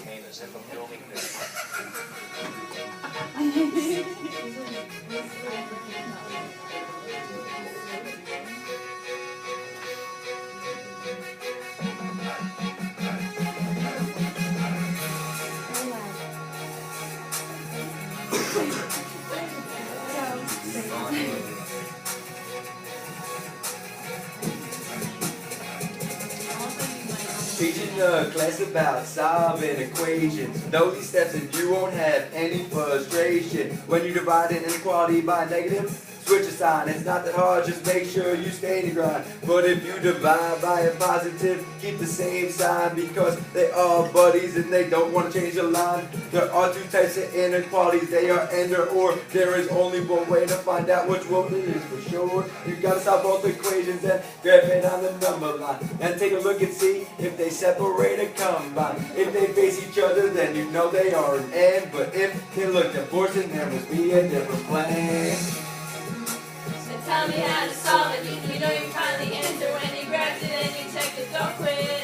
maintain as if a building this. Teaching a class about solving equations. Know these steps and you won't have any frustration. When you divide an inequality by negative, switch a sign. It's not that hard, just make sure you stay in the grind. But if you divide by a positive, keep the same sign, because they are buddies and they don't want to change the line. There are two types of inequalities, they are and or. There is only one way to find out which one it is for sure. You gotta solve both equations and grab it on the number line. And take a look and see if they separate or combine. If they face each other, then you know they are an and. But if they look divorced, then there must be a different plan. Tell me how to solve it. You know you find the answer when you grab it and you check it. Don't quit.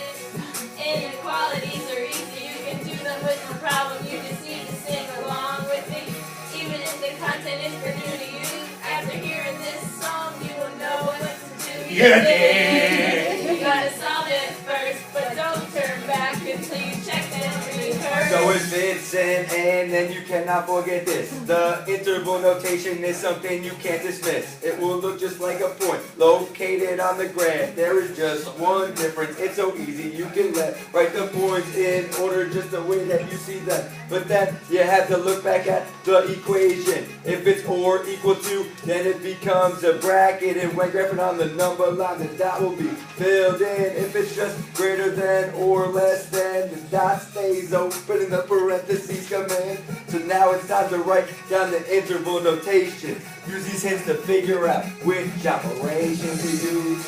Inequalities are easy. You can do them with no problem. You just need to sing along with me. Even if the content is for new to you, after hearing this song, you will know what to do. You gotta solve it first, but don't turn back until you check and rehearse. So if it's an and, then you cannot forget this. The interval notation is something you can't dismiss. It will look just like a point located on the graph. There is just one difference. It's so easy, you can write the points in order just the way that you see them. But then you have to look back at the equation. If it's or equal to, then it becomes a bracket. And when graphing on the number line, the dot will be filled in. If it's just greater than or less than, the dot stays open and the parentheses come in. So now it's time to write down the interval notation. Use these hints to figure out which operation to use.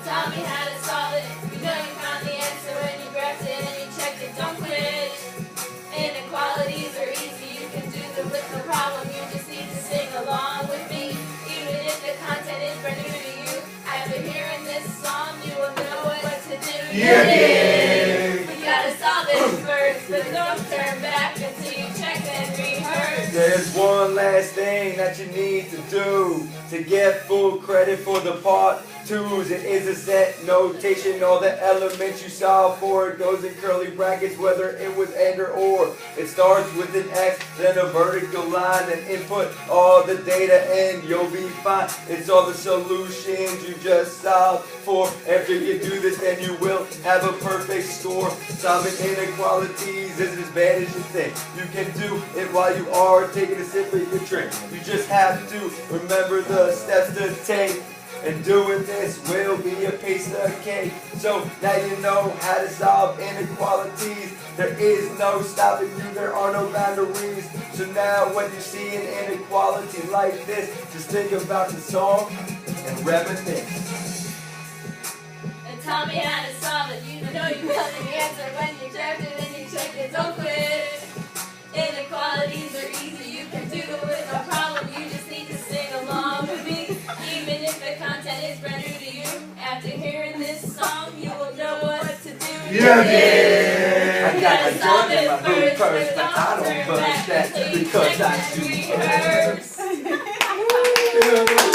Tell me how to solve it. You know you found the answer when you grabbed it and you checked it. Don't quit. Inequalities are easy. You can do them with no problem. You just need to sing along with me. Even if the content is brand new to you, after hearing this song, you will know what to do. You gotta solve it first, but don't turn back until you check and rehearse. There's one last thing that you need to do to get full credit for the part twos. It is a set notation. All the elements you solve for, it goes in curly brackets, whether it was and or. It starts with an X, then a vertical line, and input all the data and you'll be fine. It's all the solutions you just solved for. After you do this, then you will have a perfect score. Solving inequalities isn't as bad as you think. You can do it while you are taking a sip of your drink. You just have to remember the steps to take. And doing this will be a piece of cake. So now you know how to solve inequalities. There is no stopping you, there are no boundaries. So now when you see an inequality like this, just think about the song and reminisce. And tell me how to solve it. You know you found the answer when you grabbed it and you checked it. Don't quit. Inequalities are easy. You can do it with no problem. You just need to sing along with me. Even if the content is brand new to you, after hearing this song, you will know what to do. I got a joint in my boot purse, but I don't bust that because I do.